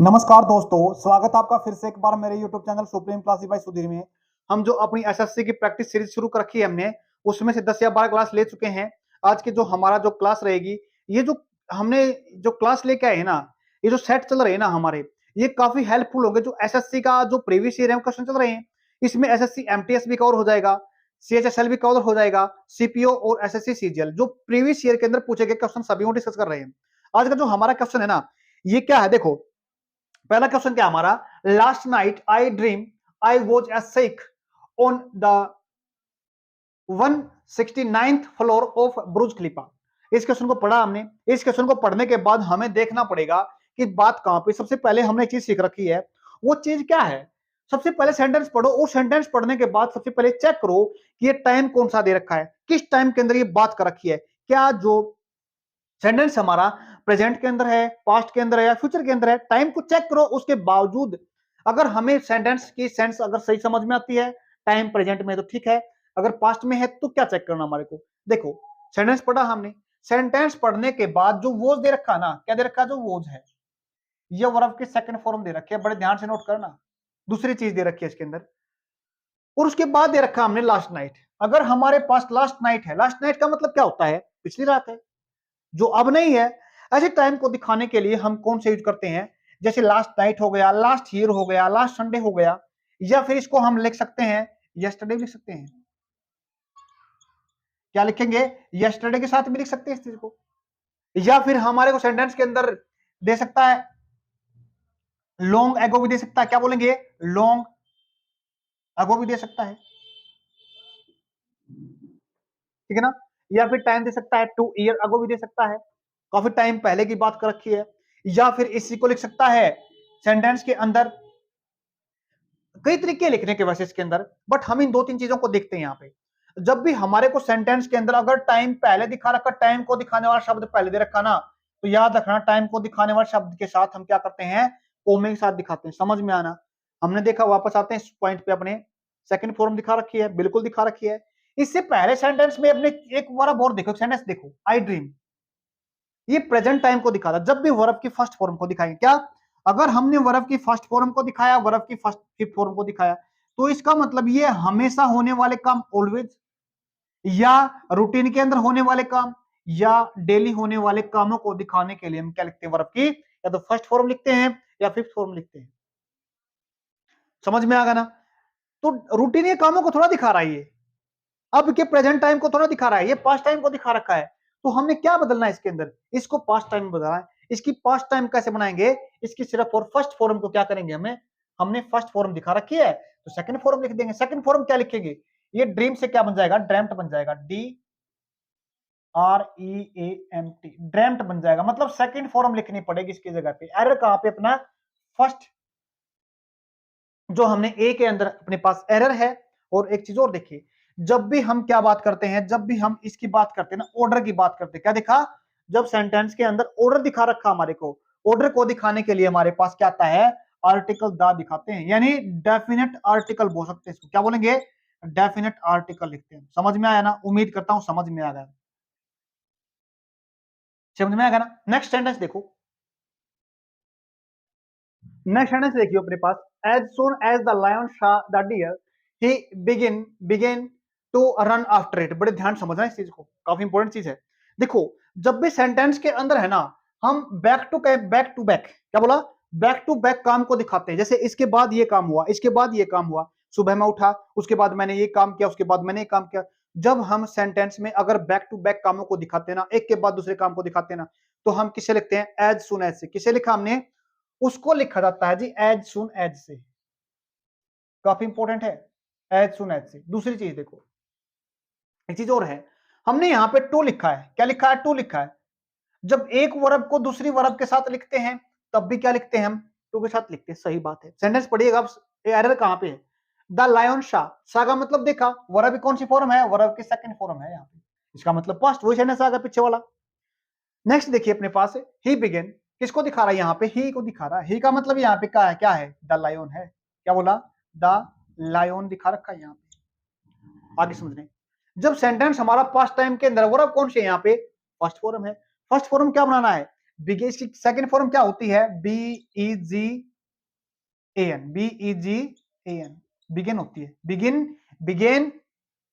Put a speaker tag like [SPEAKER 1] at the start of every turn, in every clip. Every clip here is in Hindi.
[SPEAKER 1] नमस्कार दोस्तों, स्वागत है आपका फिर से एक बार मेरे YouTube channel supreme classes bye Sudhir में। हम जो अपनी एसएससी की प्रैक्टिस सीरीज शुरू कर रखी है हमने, उसमें से 10 या 12 क्लास ले चुके हैं। आज की जो हमारा जो क्लास रहेगी, ये जो हमने जो क्लास लेके आए हैं ना, ये जो सेट चल रहे हैं ना हमारे, ये काफी हेल्पफुल होंगे। जो एसएससी का जो प्रीवियस ईयर क्वेश्चन चल रहे हैं, इसमें एसएससी एमटीएस भी कवर हो जाएगा, सीएचएसएल भी कवर हो जाएगा, सीपीओ और एसएससी सीजीएल जो प्रीवियस ईयर के अंदर पूछे गए क्वेश्चन सभी को डिस्कस कर रहे हैं। आज का जो हमारा क्वेश्चन है ना, ये क्या है देखो। पहला क्वेश्चन क्या हमारा, last night I dream I was a sick on the 169th floor of Burj Khalifa. इस क्वेश्चन को पढ़ा हमने। इस क्वेश्चन को पढ़ने के बाद हमें देखना पड़ेगा कि बात कहां पे। सबसे पहले हमने एक चीज सीख रखी है, वो चीज क्या है। सबसे पहले सेंटेंस पढ़ो और सेंटेंस पढ़ने के बाद सबसे पहले चेक करो कि ये टाइम कौन सा दे रखा है, किस टाइम के अंदर ये बात कर रखी है। क्या जो सेंटेंस हमारा प्रेजेंट के अंदर है, पास्ट के अंदर है या फ्यूचर के अंदर है। टाइम को चेक करो। उसके बावजूद अगर हमें सेंटेंस की सेंस अगर सही समझ में आती है, टाइम प्रेजेंट में, तो ठीक है। अगर पास्ट में है तो क्या चेक करना हमारे को। देखो, सेंटेंस पढ़ा हमने। सेंटेंस पढ़ने के बाद जो वोज दे रखा ना, क्या दे रखा, जो वोज है, ये वर्ब की सेकंड फॉर्म दे रखी है। बड़े ध्यान से नोट करना। दूसरी चीज दे रखी है इसके अंदर, और उसके बाद दे रखा हमने लास्ट नाइट। अगर हमारे पास लास्ट नाइट है, लास्ट नाइट का मतलब क्या होता है, पिछली रात है, जो अब नहीं है। ऐसे टाइम को दिखाने के लिए हम कौन से यूज करते हैं, जैसे लास्ट नाइट हो गया, लास्ट ईयर हो गया, लास्ट संडे हो गया, या फिर इसको हम लिख सकते हैं यस्टरडे लिख सकते हैं। क्या लिखेंगे, यस्टरडे के साथ भी लिख सकते हैं इस चीज को। या फिर हमारे को सेंटेंस के अंदर दे सकता है लॉन्ग एगो भी दे सकता है। क्या बोलेंगे, लॉन्ग एगो भी दे सकता है, ठीक है ना। या फिर टाइम दे सकता है 2 ईयर अगो भी दे सकता है, काफी टाइम पहले की बात कर रखी है। या फिर इसी को लिख सकता है सेंटेंस के अंदर। कई तरीके लिखने के वैसे इसके अंदर, बट हम इन दो तीन चीजों को देखते हैं यहाँ पे। जब भी हमारे को सेंटेंस के अंदर अगर टाइम पहले दिखा रखा, टाइम को दिखाने वाला शब्द पहले दे रखा ना, तो याद रखना टाइम को दिखाने वाले शब्द के साथ हम क्या करते हैं, कोमे के साथ दिखाते हैं। समझ में आना। हमने देखा, वापस आते हैं इस पॉइंट पे। अपने सेकंड फॉर्म दिखा रखी है, बिल्कुल दिखा रखी है। इससे पहले सेंटेंस में अपने एक वर्ब और देखो, सेंटेंस देखो, आई ड्रीम, ये प्रेजेंट टाइम को दिखाता। जब भी वर्ब की फर्स्ट फॉर्म को दिखाएंगे, क्या, अगर हमने वर्ब की फर्स्ट फॉर्म को दिखाया, वर्ब की फर्स्ट फिफ्थ फॉर्म को दिखाया, तो इसका मतलब ये हमेशा होने वाले काम, ऑलवेज, या रूटीन के अंदर होने वाले काम, या डेली होने वाले कामों को दिखाने के लिए हम क्या लिखते हैं, वर्ब की या तो फर्स्ट फॉर्म लिखते हैं या फिफ्थ फॉर्म लिखते हैं। समझ में आ गया ना। तो रूटीन के कामों को थोड़ा दिखा रहा है ये, अब के प्रेजेंट टाइम को थोड़ा दिखा रहा है, ये पास्ट टाइम को दिखा रखा है। तो हमने क्या बदलना है इसके अंदर, इसको पास्ट टाइम में बदलना है। इसकी पास्ट टाइम कैसे बनाएंगे, इसकी सिर्फ और फर्स्ट फॉर्म को क्या करेंगे, हमें, हमने फर्स्ट फॉर्म दिखा रखी है तो सेकंड फॉर्म लिख देंगे। सेकंड फॉर्म क्या लिखेंगे, ये ड्रीम से क्या बन जाएगा, ड्रेम्ट बन जाएगा, DREAMT, ड्रेम्ट बन जाएगा। मतलब सेकंड फॉर्म लिखनी पड़ेगी इसकी जगह पे। एरर कहां पे, अपना फर्स्ट, जो हमने ए के अंदर अपने पास एरर है। और एक चीज और देखिए, जब भी हम क्या बात करते हैं, जब भी हम इसकी बात करते हैं ना, ऑर्डर की बात करते हैं, क्या दिखा, जब सेंटेंस के अंदर ऑर्डर दिखा रखा हमारे को, ऑर्डर को दिखाने के लिए हमारे पास क्या आता है, आर्टिकल दा दिखाते हैं, यानी डेफिनेट आर्टिकल बोल सकते हैं इसको। क्या बोलेंगे, डेफिनेट आर्टिकल लिखते हैं। समझ में आया ना, उम्मीद करता हूं समझ में आ गया। समझ में आ गया ना। नेक्स्ट सेंटेंस देखो, नेक्स्ट सेंटेंस देखिए अपने पास, as soon as the lion saw the deer he began to run after it. बड़े ध्यान समझना इस चीज को, काफी इंपॉर्टेंट चीज है। देखो, जब भी सेंटेंस के अंदर है ना, हम बैक टू बैक, क्या बोला, बैक टू बैक काम को दिखाते हैं। जैसे इसके बाद ये काम हुआ, इसके बाद ये काम हुआ, सुबह में उठा, उसके बाद मैंने ये काम किया, उसके बाद मैंने ये काम किया। जब हम सेंटेंस में अगर बैक टू बैक कामों को दिखाते हैं ना, एक के बाद दूसरे काम को दिखाते हैं ना, तो हम किसे लिखते हैं, एज सुन एज से। किसे लिखा हमने, उसको लिखा जाता है जी एज सुन एज से। काफी इंपॉर्टेंट है, एज सुन एज से। दूसरी चीज देखो, एक चीज और है, हमने यहां पे टू लिखा है। क्या लिखा है, टू लिखा है। जब एक वर्ब को दूसरी वर्ब के साथ लिखते हैं, तब भी क्या लिखते हैं, हम टू के साथ लिखते हैं। सही बात है। सेंटेंस पढ़िएगा अब, एरर कहां पे है, द लायन शाह, शाह का मतलब देखा, वर्ब कौन सी फॉर्म है, वर्ब की सेकंड फॉर्म है यहाँ पे, इसका मतलब पास्ट, वही सेंटेंस आ गया पीछे वाला। नेक्स्ट देखिए अपने पास, ही बिगेन, किसको दिखा रहा है, यहाँ पे ही को दिखा रहा है। ही का मतलब यहाँ पे क्या है, क्या है, द लायन है। क्या बोला, द लायन दिखा रखा है यहाँ पे। आगे समझ रहे, जब सेंटेंस हमारा पास्ट टाइम के अंदर, वर्ब कौन से यहाँ पे, फर्स्ट फॉर्म है। फर्स्ट फॉर्म क्या बनाना है, बिगेन, इसकी सेकंड फॉर्म क्या होती है? B E ji A N, B E ji A N, begin होती है, बिगिन, बिगेन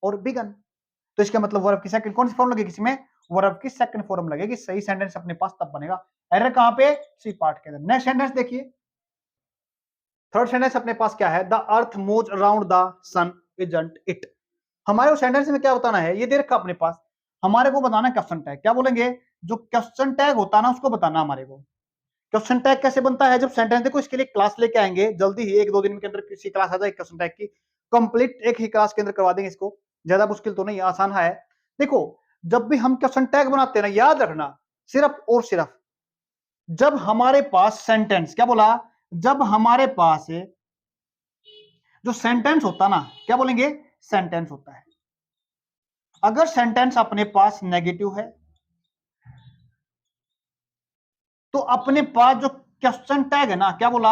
[SPEAKER 1] और बिगन। तो इसका मतलब वर्ब की सेकंड कौन सी फॉर्म लगेगी इसमें? वर्ब की सेकंड फॉर्म लगेगी। सही सेंटेंस अपने पास तब बनेगा। एरर कहां पे? सी पार्ट के अंदर। नेक्स्ट सेंटेंस देखिए, थर्ड सेंटेंस अपने पास क्या है? The earth moves around the sun isn't it. हमारे उस सेंटेंस में क्या बताना है? ये दे रखा अपने पास, हमारे को बताना क्वेश्चन टैग। क्या बोलेंगे? जो क्वेश्चन टैग होता है ना उसको बताना हमारे को। क्वेश्चन टैग कैसे बनता है? जब सेंटेंस, देखो इसके लिए क्लास लेके आएंगे जल्दी ही, एक दो दिन के अंदर किसी क्लास आ जाएगी क्वेश्चन टैग की, कंप्लीट एक ही क्लास के अंदर करवा देंगे इसको। ज्यादा मुश्किल तो नहीं, आसान है। देखो, जब भी हम क्वेश्चन टैग बनाते हैं ना, याद रखना, सिर्फ और सिर्फ जब हमारे पास सेंटेंस, क्या बोला? जब हमारे पास जो सेंटेंस होता ना, क्या बोलेंगे? सेंटेंस होता है। अगर सेंटेंस अपने पास नेगेटिव है तो अपने पास जो क्वेश्चन टैग है ना, क्या बोला?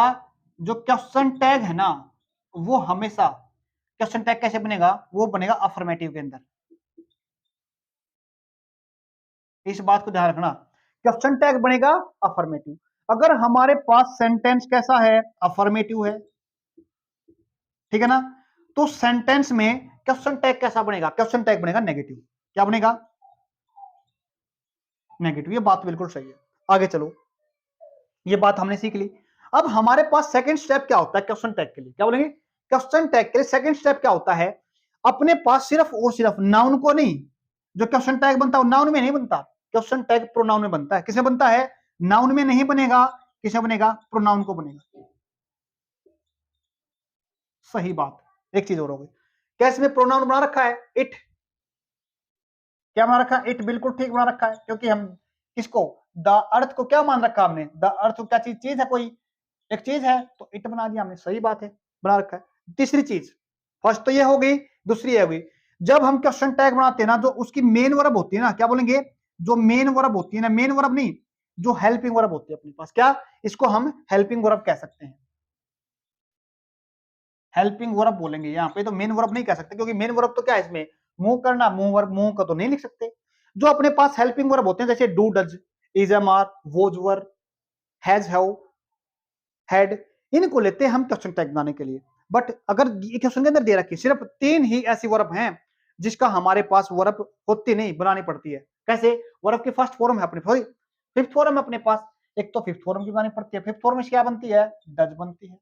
[SPEAKER 1] जो क्वेश्चन टैग है ना, वो हमेशा, क्वेश्चन टैग कैसे बनेगा? वो बनेगा अफर्मेटिव के अंदर। इस बात को ध्यान रखना, क्वेश्चन टैग बनेगा अफर्मेटिव। अगर हमारे पास सेंटेंस कैसा है? अफर्मेटिव है, ठीक है ना? तो सेंटेंस में क्वेश्चन टैग कैसा बनेगा? क्वेश्चन टैग बनेगा नेगेटिव। क्या बनेगा? नेगेटिव। ये बात बिल्कुल सही है। आगे चलो, ये बात हमने सीख ली। अब हमारे पास सेकंड स्टेप क्या होता है क्वेश्चन टैग के लिए? क्या बोलेंगे? क्वेश्चन टैग के लिए सेकंड स्टेप क्या होता है? अपने पास सिर्फ और सिर्फ नाउन को नहीं, जो क्वेश्चन टैग बनता है वो नाउन में नहीं बनता, क्वेश्चन टैग प्रोनाउन में बनता है। किसमें बनता है? नाउन में नहीं बनेगा, किसमें बनेगा? प्रोनाउन को बनेगा। सही बात। एक चीज और हो गई, क्या इसमें प्रोनाउन बना रखा है? इट। क्या बना रखा है? इट। बिल्कुल ठीक बना रखा है, क्योंकि हम किसको, द अर्थ को क्या मान रखा हमने? द अर्थ क्या चीज? चीज है, कोई एक चीज है, तो इट बना दिया हमने। सही बात है, बना रखा है। तीसरी चीज, फर्स्ट तो ये हो गई, दूसरी ये हो गई, जब हम क्वेश्चन टैग बनाते हैं ना, जो उसकी मेन वर्ब होती है ना, क्या बोलेंगे? जो मेन वर्ब होती है ना, मेन वर्ब नहीं, जो हेल्पिंग वर्ब होती है अपने पास, क्या इसको हम हेल्पिंग वर्ब कह सकते हैं? हेल्पिंग वर्ब बोलेंगे यहाँ पे, तो मेन वर्ब नहीं कह सकते, क्योंकि मेन वर्ब तो क्या है इसमें? मूव करना, मूव वर्ब, मूव का तो नहीं लिख सकते। जो अपने पास हेल्पिंग वर्ब होते हैं, जैसे do, does, is, am, are, was, were, has, have, had, इनको लेते हैं हम क्वेश्चन टैग बनाने के लिए। बट अगर ये क्वेश्चन के अंदर दे रखी सिर्फ 3 ही ऐसी वर्ब हैं जिसका हमारे पास वर्ब होती नहीं, बनानी पड़ती है। कैसे? वर्ब की फर्स्ट फॉर्म है अपने, सॉरी फिफ्थ फॉर्म है अपने पास, एक तो फिफ्थ फॉर्म की बनानी पड़ती है। फिफ्थ फॉर्म में क्या बनती है? डज बनती है।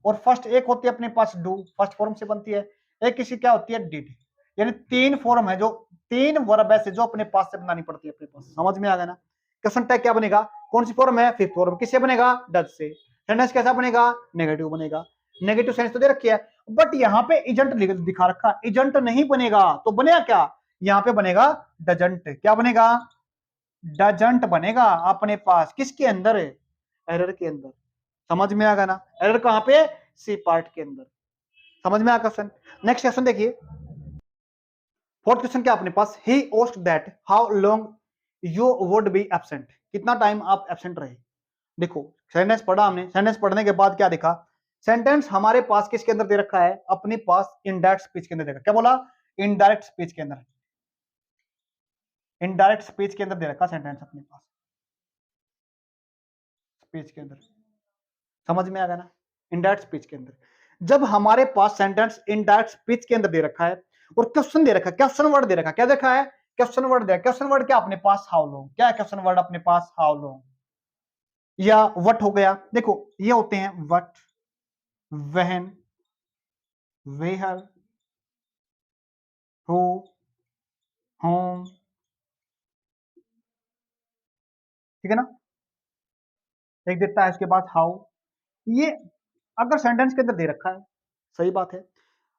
[SPEAKER 1] और फर्स्ट एक होती है अपने पास डू, फर्स्ट फॉर्म से बनती है। एक किसी क्या होती है? डिड। यानी 3 फॉर्म है, जो 3 वर्ब ऐसे जो अपने पास से बनानी पड़ती है अपने पास। समझ में आ गया ना? क्वेश्चन टैग क्या बनेगा? कौन सी फॉर्म है? Fifth form. किससे बनेगा? डज से। सेंटेंस कैसा बनेगा? नेगेटिव बनेगा। नेगेटिव सेंस तो दे रखी है, बट यहाँ पे इजंट दिखा रखा, इजंट नहीं बनेगा, तो बनेगा क्या? यहाँ पे बनेगा डजंट। क्या बनेगा? डजंट बनेगा अपने पास। किसके अंदर? एरर के अंदर। समझ में आ गया ना? एरर कहां पे? सी पार्ट के अंदर। समझ में आ क्वेश्चन? नेक्स्ट क्वेश्चन देखिए, फोर्थ क्वेश्चन क्या अपने पास? He asked that how long you would be absent. कितना टाइम आप एब्सेंट रहे? देखो, सेंटेंस पढ़ा हमने, सेंटेंस पढ़ने के बाद क्या देखा? सेंटेंस हमारे पास किसके अंदर दे रखा है? अपने पास इनडायरेक्ट स्पीच के अंदर दे रखा। क्या बोला? इनडायरेक्ट स्पीच के अंदर, इनडायरेक्ट स्पीच के अंदर दे रखा सेंटेंस अपने पास, स्पीच के अंदर। समझ में आ गया ना? इनडायरेक्ट स्पीच के अंदर, जब हमारे पास सेंटेंस इनडायरेक्ट स्पीच के अंदर दे रखा है और क्वेश्चन दे रखा है, क्वेश्चन वर्ड दे रखा है, क्या देखा है? क्वेश्चन वर्ड दे, क्वेश्चन वर्ड क्या अपने पास? How long. क्या है क्वेश्चन वर्ड अपने पास? How long. या व्हाट हो गया। देखो, ये होते हैं what, when, where, who, whom, ठीक है ना? एक देता है इसके बाद हाउ। ये अगर सेंटेंस के अंदर दे रखा है, सही बात है।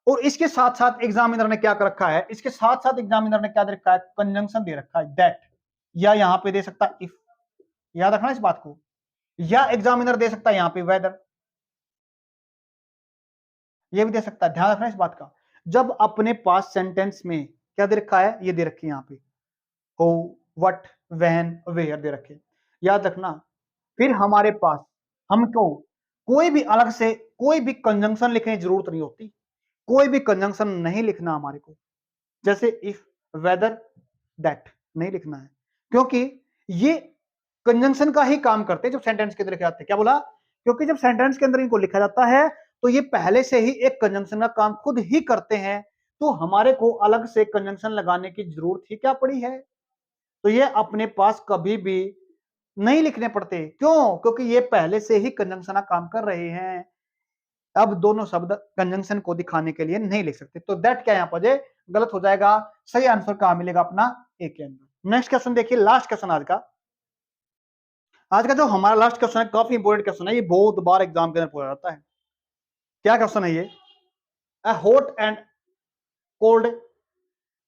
[SPEAKER 1] और इसके साथ साथ एग्जामिनर ने क्या कर रखा है? इसके साथ साथ एग्जामिनर ने क्या दे रखा है? कंजंक्शन दे रखा है, दैट, या यहां पे दे सकता है इफ। याद रखना इस बात को। या एग्जामिनर दे सकता है यहां पे वेदर, ये भी दे सकता है। ध्यान रखना इस बात का। जब अपने पास सेंटेंस में क्या दे रखा है? ये दे रखी है यहां पे, हो, व्हाट, व्हेन, वेयर दे रखे, याद रखना। फिर हमारे पास हमको कोई भी अलग से कोई भी कंजंक्शन लिखने की जरूरत नहीं होती, कोई भी कंजंक्शन नहीं लिखना हमारे को। जैसे इफ, वेदर, दैट नहीं लिखना है, क्योंकि ये कंजंक्शन का ही काम करते हैं जब सेंटेंस के अंदर लिखे जाते हैं। क्या बोला? क्योंकि जब सेंटेंस के अंदर इनको लिखा जाता है तो ये पहले से ही एक कंजंक्शन का काम खुद ही करते हैं, तो हमारे को अलग से कंजंक्शन लगाने की जरूरत ही क्या पड़ी है? तो ये अपने पास कभी भी नहीं लिखने पड़ते। क्यों? क्योंकि ये पहले से ही कंजंक्शन का काम कर रहे हैं। अब दोनों शब्द कंजंक्शन को दिखाने के लिए नहीं लिख सकते, तो दैट क्या यहाँ पर गलत हो जाएगा। सही आंसर कहां मिलेगा? अपना ए के अंदर। नेक्स्ट क्वेश्चन देखिए, लास्ट क्वेश्चन आज का जो हमारा लास्ट क्वेश्चन है, काफी इंपोर्टेंट क्वेश्चन है, ये बहुत बार एग्जाम के अंदर पूछा जाता है। क्या क्वेश्चन है ये? A hot and cold,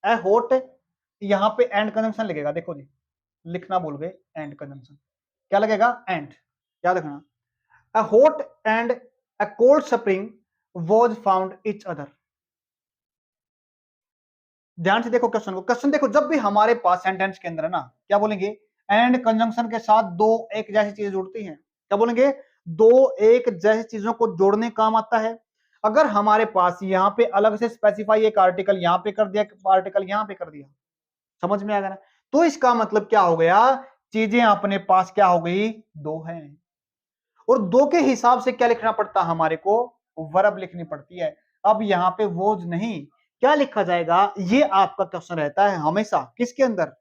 [SPEAKER 1] a hot, यहां पे एंड कंजंक्शन लगेगा, देखो जी, लिखना भूल गए, एंड कंजंक्शन क्या लगेगा? एंड, याद रखना। A hot and a cold spring was found each other. ध्यान से देखो क्वेश्चन को, क्वेश्चन देखो, जब भी हमारे पास सेंटेंस के अंदर है ना, क्या बोलेंगे? एंड कंजंक्शन के साथ दो एक जैसी चीजें जुड़ती हैं, क्या बोलेंगे? दो एक जैसी चीजों को जोड़ने काम आता है। अगर हमारे पास यहाँ पे अलग से स्पेसिफाई एक आर्टिकल यहाँ पे कर दिया, आर्टिकल यहाँ पे कर दिया, समझ में आ गया ना? तो इसका मतलब क्या हो गया? चीजें अपने पास क्या हो गई? दो हैं, और दो के हिसाब से क्या लिखना पड़ता है हमारे को? वर्ब लिखनी पड़ती है। अब यहाँ पे वोज नहीं, क्या लिखा जाएगा? ये आपका क्वेश्चन रहता है हमेशा किसके अंदर?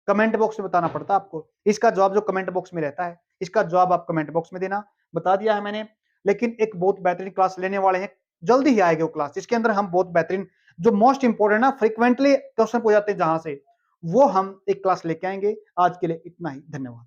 [SPEAKER 1] कमेंट बॉक्स में बताना पड़ता है आपको। इसका जवाब जो कमेंट बॉक्स में रहता है, इसका जवाब आप कमेंट बॉक्स में देना। बता दिया है मैंने, लेकिन एक बहुत बेहतरीन क्लास लेने वाले हैं, जल्दी ही आएगी वो क्लास, जिसके अंदर हम बहुत बेहतरीन जो मोस्ट इंपोर्टेंट ना फ्रीक्वेंटली क्वेश्चन पूछ जाते हैं जहां से, वो हम एक क्लास लेके आएंगे। आज के लिए इतना ही, धन्यवाद।